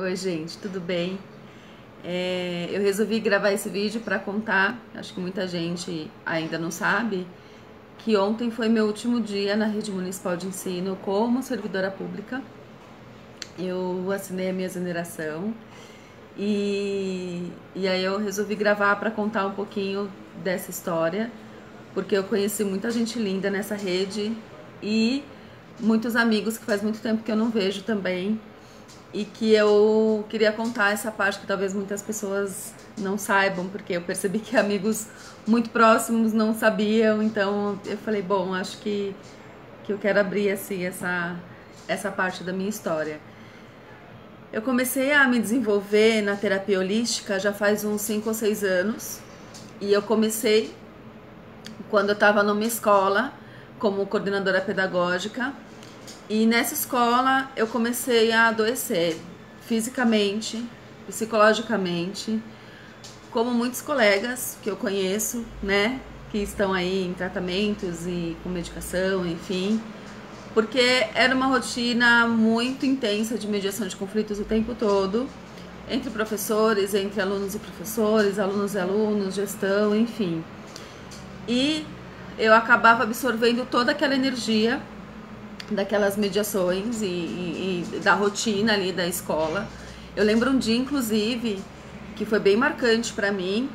Oi, gente, tudo bem? Eu resolvi gravar esse vídeo para contar, acho que muita gente ainda não sabe, que ontem foi meu último dia na rede municipal de ensino como servidora pública. Eu assinei a minha exoneração e aí eu resolvi gravar para contar um pouquinho dessa história, porque eu conheci muita gente linda nessa rede e muitos amigos que faz muito tempo que eu não vejo também, e que eu queria contar essa parte que talvez muitas pessoas não saibam, porque eu percebi que amigos muito próximos não sabiam, então eu falei, bom, acho que eu quero abrir assim essa parte da minha história. Eu comecei a me desenvolver na terapia holística já faz uns 5 ou 6 anos, e eu comecei quando eu estava numa escola como coordenadora pedagógica. E nessa escola eu comecei a adoecer fisicamente, psicologicamente, como muitos colegas que eu conheço, né, que estão aí em tratamentos e com medicação, enfim, porque era uma rotina muito intensa de mediação de conflitos o tempo todo, entre professores, entre alunos e professores, alunos e alunos, gestão, enfim. E eu acabava absorvendo toda aquela energia daquelas mediações e da rotina ali da escola. Eu lembro um dia, inclusive, que foi bem marcante para mim,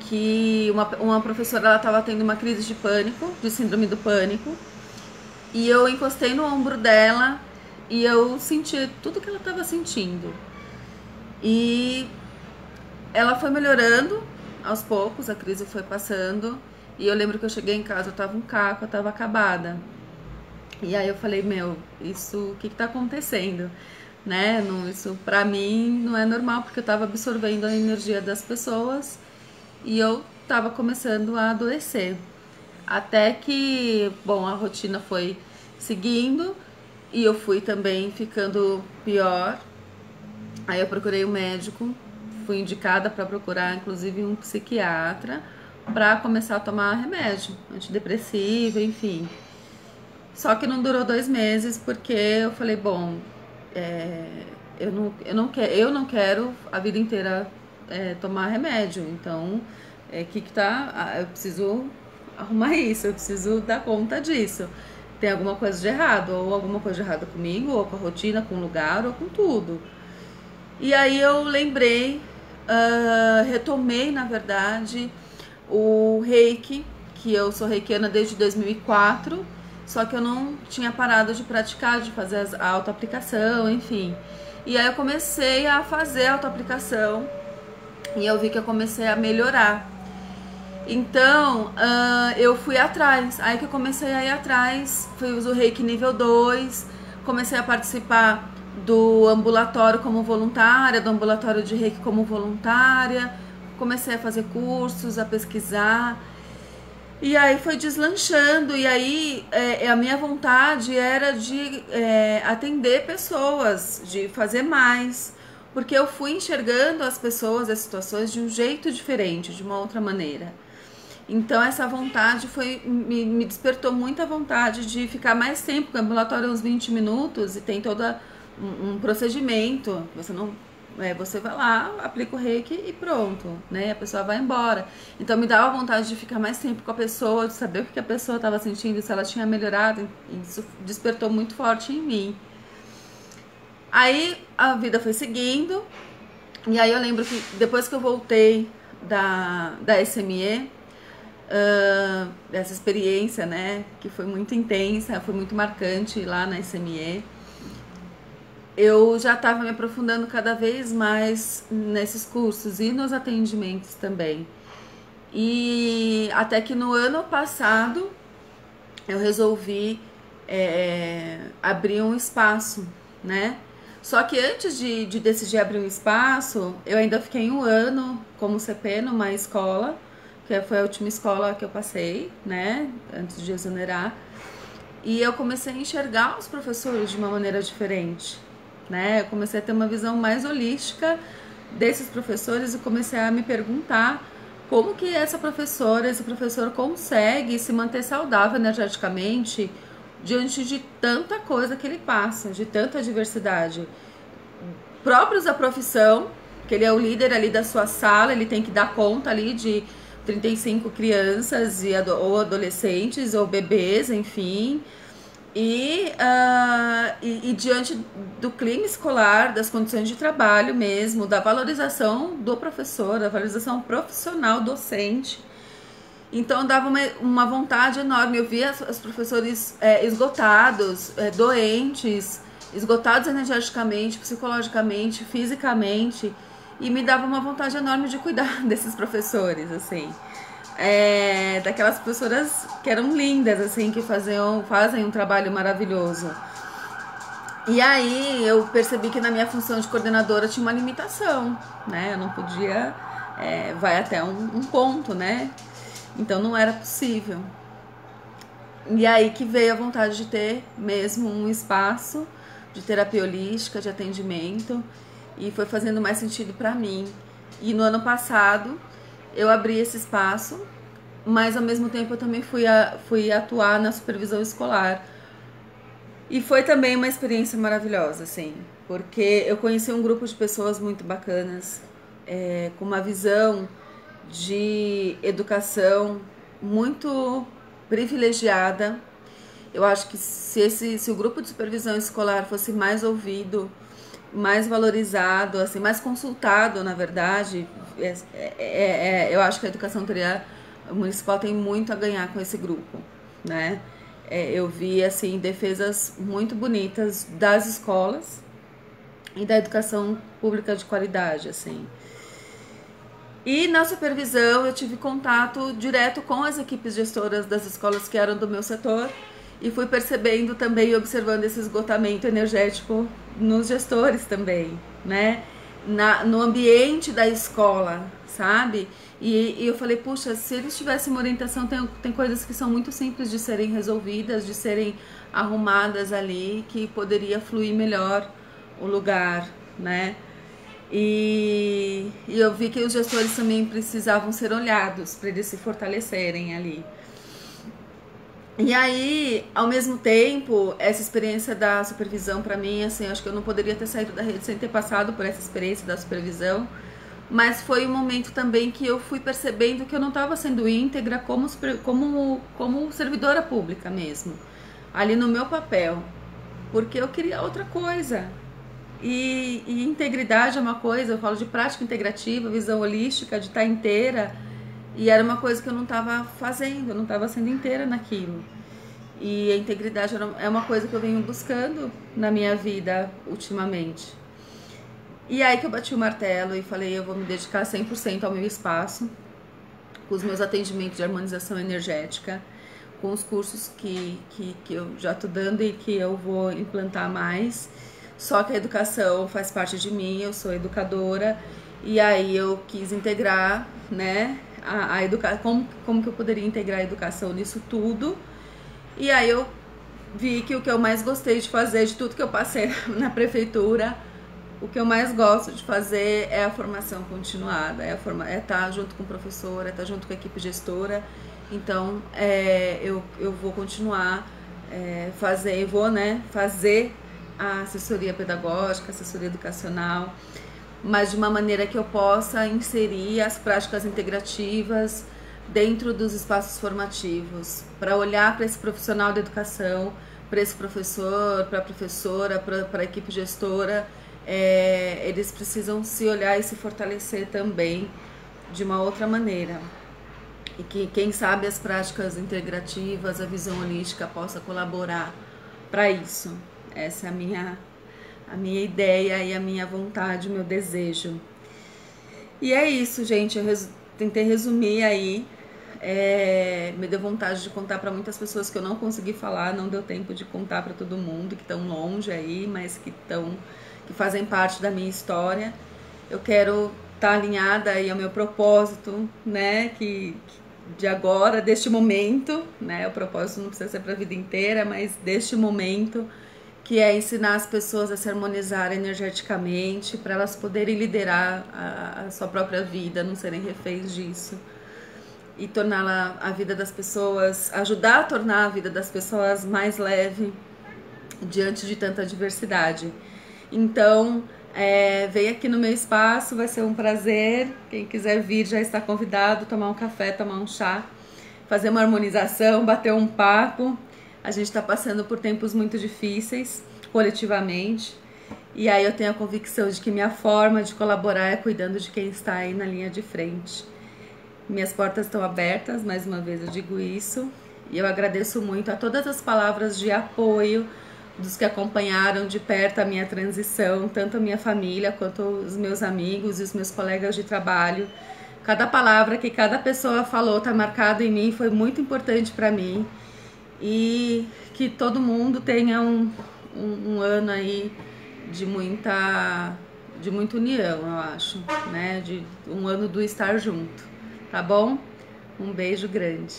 que uma professora ela estava tendo uma crise de pânico, de síndrome do pânico, e eu encostei no ombro dela e eu senti tudo que ela estava sentindo. E ela foi melhorando aos poucos, a crise foi passando, e eu lembro que eu cheguei em casa, eu tava um caco, eu tava acabada. E aí eu falei, meu, isso, o que tá acontecendo, né? Não, isso pra mim não é normal, porque eu tava absorvendo a energia das pessoas e eu tava começando a adoecer. Até que, bom, a rotina foi seguindo e eu fui também ficando pior. Aí eu procurei um médico, fui indicada para procurar inclusive um psiquiatra para começar a tomar remédio, antidepressivo, enfim. Só que não durou 2 meses, porque eu falei, bom, eu não quero a vida inteira tomar remédio. Então, eu preciso arrumar isso, eu preciso dar conta disso. Tem alguma coisa de errado, ou alguma coisa de errado comigo, ou com a rotina, com o lugar, ou com tudo. E aí eu lembrei, retomei, na verdade, o Reiki, que eu sou reikiana desde 2004, só que eu não tinha parado de praticar, de fazer a autoaplicação, enfim. E aí eu comecei a fazer a autoaplicação e eu vi que eu comecei a melhorar. Então, eu fui atrás. Aí que eu comecei a ir atrás, fui o Reiki nível 2, comecei a participar do ambulatório como voluntária, do ambulatório de Reiki como voluntária, comecei a fazer cursos, a pesquisar. E aí foi deslanchando, e aí a minha vontade era de atender pessoas, de fazer mais, porque eu fui enxergando as pessoas, as situações de um jeito diferente, de uma outra maneira. Então essa vontade me despertou muita vontade de ficar mais tempo, porque o ambulatório é uns 20 minutos e tem todo um procedimento, você vai lá, aplica o reiki e pronto, né? A pessoa vai embora. Então me dava vontade de ficar mais tempo com a pessoa, de saber o que a pessoa estava sentindo, se ela tinha melhorado. E isso despertou muito forte em mim. Aí a vida foi seguindo, e aí eu lembro que depois que eu voltei da SME, dessa experiência, né, que foi muito intensa, foi muito marcante lá na SME, eu já estava me aprofundando cada vez mais nesses cursos e nos atendimentos também. E até que no ano passado eu resolvi abrir um espaço, né? Só que antes de decidir abrir um espaço, eu ainda fiquei 1 ano como CP numa escola, que foi a última escola que eu passei, né? Antes de exonerar. E eu comecei a enxergar os professores de uma maneira diferente, né? Eu comecei a ter uma visão mais holística desses professores e comecei a me perguntar como que essa professora, esse professor consegue se manter saudável energeticamente diante de tanta coisa que ele passa, de tanta diversidade, próprios da profissão, que ele é o líder ali da sua sala, ele tem que dar conta ali de 35 crianças ou adolescentes ou bebês, enfim. E diante do clima escolar, das condições de trabalho mesmo, da valorização do professor, da valorização profissional docente. Então dava uma vontade enorme. Eu via os professores esgotados, doentes, esgotados energeticamente, psicologicamente, fisicamente, e me dava uma vontade enorme de cuidar desses professores, assim. Daquelas professoras que eram lindas, assim, que fazem um trabalho maravilhoso. E aí eu percebi que na minha função de coordenadora tinha uma limitação, né? Eu não podia, vai até um ponto, né? Então não era possível. E aí que veio a vontade de ter mesmo um espaço de terapia holística, de atendimento, e foi fazendo mais sentido para mim. E no ano passado eu abri esse espaço, mas ao mesmo tempo eu também fui atuar na supervisão escolar. E foi também uma experiência maravilhosa, assim, porque eu conheci um grupo de pessoas muito bacanas, com uma visão de educação muito privilegiada. Eu acho que se o grupo de supervisão escolar fosse mais ouvido, mais valorizado, assim, mais consultado, na verdade, eu acho que a educação municipal tem muito a ganhar com esse grupo, né? Eu vi, assim, defesas muito bonitas das escolas e da educação pública de qualidade, assim. E na supervisão eu tive contato direto com as equipes gestoras das escolas que eram do meu setor e fui percebendo também e observando esse esgotamento energético nos gestores também, né? No ambiente da escola, sabe? E eu falei, puxa, se eles tivessem uma orientação, tem coisas que são muito simples de serem resolvidas, de serem arrumadas ali, que poderia fluir melhor o lugar, né? E eu vi que os gestores também precisavam ser olhados para eles se fortalecerem ali. E aí, ao mesmo tempo, essa experiência da supervisão para mim, assim, acho que eu não poderia ter saído da rede sem ter passado por essa experiência da supervisão, mas foi um momento também que eu fui percebendo que eu não estava sendo íntegra como servidora pública mesmo, ali no meu papel, porque eu queria outra coisa. E integridade é uma coisa, eu falo de prática integrativa, visão holística, de estar inteira, e era uma coisa que eu não estava fazendo, eu não estava sendo inteira naquilo. E a integridade é uma coisa que eu venho buscando na minha vida ultimamente. E aí que eu bati o martelo e falei, eu vou me dedicar 100% ao meu espaço, com os meus atendimentos de harmonização energética, com os cursos que eu já estou dando e que eu vou implantar mais. Só que a educação faz parte de mim, eu sou educadora, e aí eu quis integrar, né, a educação, como que eu poderia integrar a educação nisso tudo. E aí eu vi que o que eu mais gostei de fazer, de tudo que eu passei na prefeitura, o que eu mais gosto de fazer é a formação continuada, é estar junto com o professor, é estar junto com a equipe gestora. Então eu vou continuar fazer a assessoria pedagógica, assessoria educacional, mas de uma maneira que eu possa inserir as práticas integrativas dentro dos espaços formativos, para olhar para esse profissional da educação, para esse professor, para a professora, para a equipe gestora, eles precisam se olhar e se fortalecer também de uma outra maneira. E que, quem sabe, as práticas integrativas, a visão holística possa colaborar para isso. Essa é a minha ideia e a minha vontade, o meu desejo. E é isso, gente. Eu tentei resumir aí. Me deu vontade de contar para muitas pessoas que eu não consegui falar, não deu tempo de contar para todo mundo, que estão longe aí, mas que fazem parte da minha história. Eu quero estar alinhada aí ao meu propósito, né? De agora, deste momento, né? O propósito não precisa ser para a vida inteira, mas deste momento, que é ensinar as pessoas a se harmonizar energeticamente, para elas poderem liderar a sua própria vida, não serem reféns disso, e tornar a vida das pessoas, ajudar a tornar a vida das pessoas mais leve diante de tanta diversidade. Então, Veio aqui no meu espaço, vai ser um prazer. Quem quiser vir já está convidado, tomar um café, tomar um chá, fazer uma harmonização, bater um papo. A gente está passando por tempos muito difíceis, coletivamente. E aí eu tenho a convicção de que minha forma de colaborar é cuidando de quem está aí na linha de frente. Minhas portas estão abertas, mais uma vez eu digo isso. E eu agradeço muito a todas as palavras de apoio dos que acompanharam de perto a minha transição, tanto a minha família quanto os meus amigos e os meus colegas de trabalho. Cada palavra que cada pessoa falou está marcado em mim, foi muito importante para mim. E que todo mundo tenha um ano aí de muita união, eu acho, né? De um ano do estar junto, tá bom? Um beijo grande.